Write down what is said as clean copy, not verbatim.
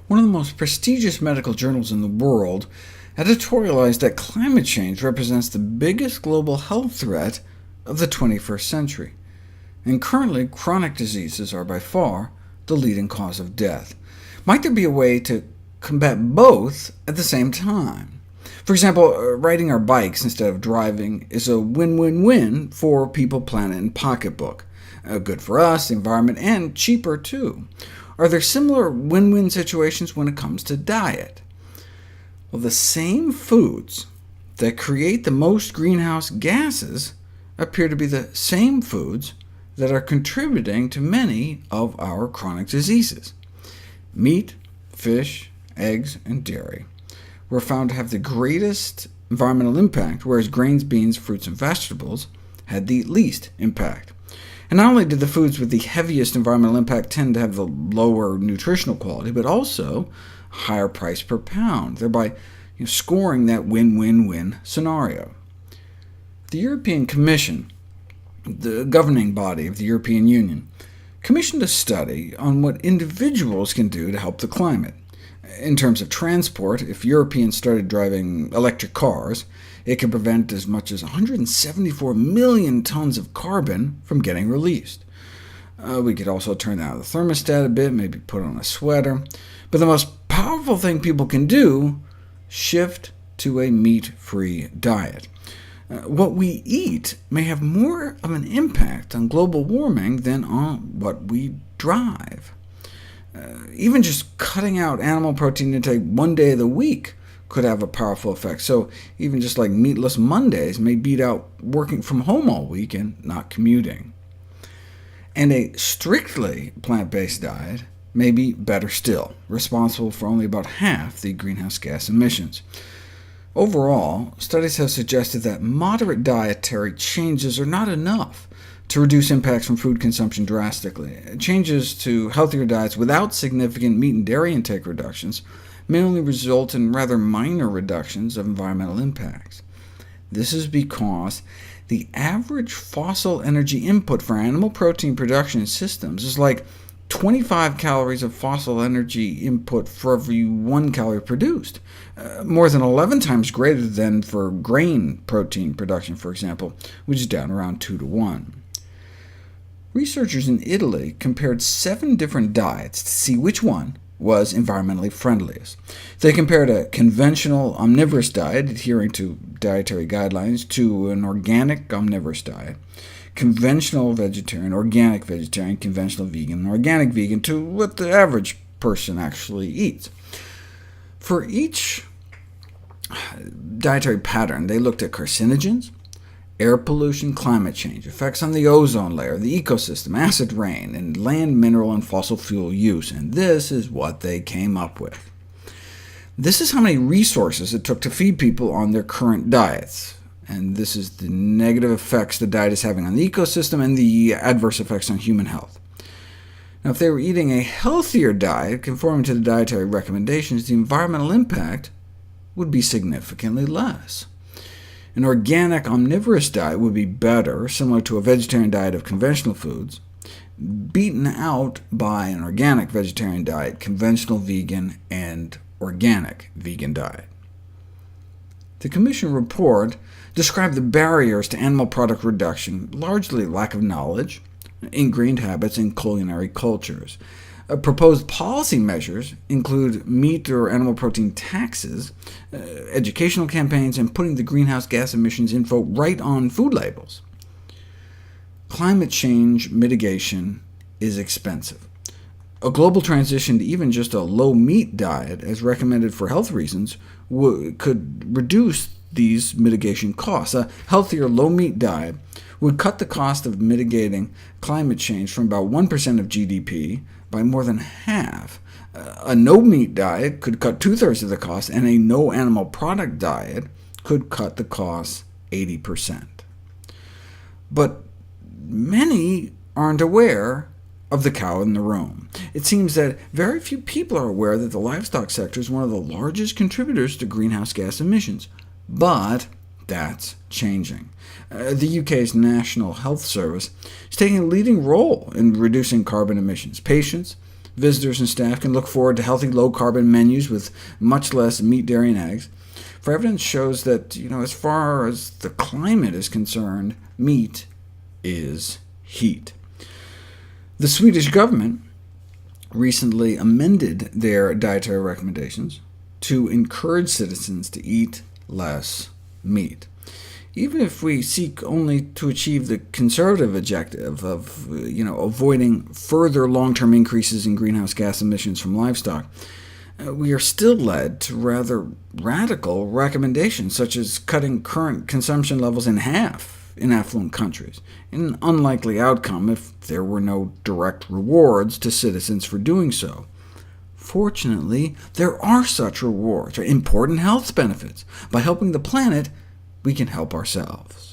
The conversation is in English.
one of the most prestigious medical journals in the world, editorialized that climate change represents the biggest global health threat of the 21st century, and currently chronic diseases are by far the leading cause of death. Might there be a way to combat both at the same time? For example, riding our bikes instead of driving is a win-win-win for people, planet, and pocketbook. Good for us, the environment, and cheaper too. Are there similar win-win situations when it comes to diet? Well, the same foods that create the most greenhouse gases appear to be the same foods that are contributing to many of our chronic diseases. Meat, fish, eggs, and dairy were found to have the greatest environmental impact, whereas grains, beans, fruits, and vegetables had the least impact. And not only did the foods with the heaviest environmental impact tend to have the lower nutritional quality, but also higher price per pound, thereby scoring that win-win-win scenario. The European Commission, the governing body of the European Union, commissioned a study on what individuals can do to help the climate. In terms of transport, if Europeans started driving electric cars, it could prevent as much as 174 million tons of carbon from getting released. We could also turn down the thermostat a bit, maybe put on a sweater. But the most powerful thing people can do, shift to a meat-free diet. What we eat may have more of an impact on global warming than on what we drive. Even just cutting out animal protein intake one day of the week could have a powerful effect, so even just like meatless Mondays may beat out working from home all week and not commuting. And a strictly plant-based diet may be better still, responsible for only about half the greenhouse gas emissions. Overall, studies have suggested that moderate dietary changes are not enough to reduce impacts from food consumption drastically. Changes to healthier diets without significant meat and dairy intake reductions may only result in rather minor reductions of environmental impacts. This is because the average fossil energy input for animal protein production systems is like 25 calories of fossil energy input for every 1 calorie produced, more than 11 times greater than for grain protein production, for example, which is down around 2 to 1. Researchers in Italy compared 7 different diets to see which one was environmentally friendliest. They compared a conventional omnivorous diet, adhering to dietary guidelines, to an organic omnivorous diet, conventional vegetarian, organic vegetarian, conventional vegan, and organic vegan, to what the average person actually eats. For each dietary pattern, they looked at carcinogens, air pollution, climate change, effects on the ozone layer, the ecosystem, acid rain, and land, mineral, and fossil fuel use, and this is what they came up with. This is how many resources it took to feed people on their current diets, and this is the negative effects the diet is having on the ecosystem and the adverse effects on human health. Now, if they were eating a healthier diet, conforming to the dietary recommendations, the environmental impact would be significantly less. An organic omnivorous diet would be better, similar to a vegetarian diet of conventional foods, beaten out by an organic vegetarian diet, conventional vegan, and organic vegan diet. The Commission report described the barriers to animal product reduction, largely lack of knowledge, ingrained habits, and culinary cultures. Proposed policy measures include meat or animal protein taxes, educational campaigns, and putting the greenhouse gas emissions info right on food labels. Climate change mitigation is expensive. A global transition to even just a low-meat diet, as recommended for health reasons, could reduce these mitigation costs. A healthier low-meat diet would cut the cost of mitigating climate change from about 1% of GDP by more than half. A no-meat diet could cut 2/3 of the cost, and a no-animal product diet could cut the cost 80%. But many aren't aware of the cow in the room. It seems that very few people are aware that the livestock sector is one of the largest contributors to greenhouse gas emissions, but that's changing. The UK's National Health Service is taking a leading role in reducing carbon emissions. Patients, Visitors and staff can look forward to healthy, low-carbon menus with much less meat, dairy, and eggs. For evidence shows that, as far as the climate is concerned, meat is heat. The Swedish government recently amended their dietary recommendations to encourage citizens to eat less meat. Even if we seek only to achieve the conservative objective of avoiding further long-term increases in greenhouse gas emissions from livestock, we are still led to rather radical recommendations, such as cutting current consumption levels in half in affluent countries, an unlikely outcome if there were no direct rewards to citizens for doing so. Fortunately, there are such rewards, or important health benefits. By helping the planet, we can help ourselves.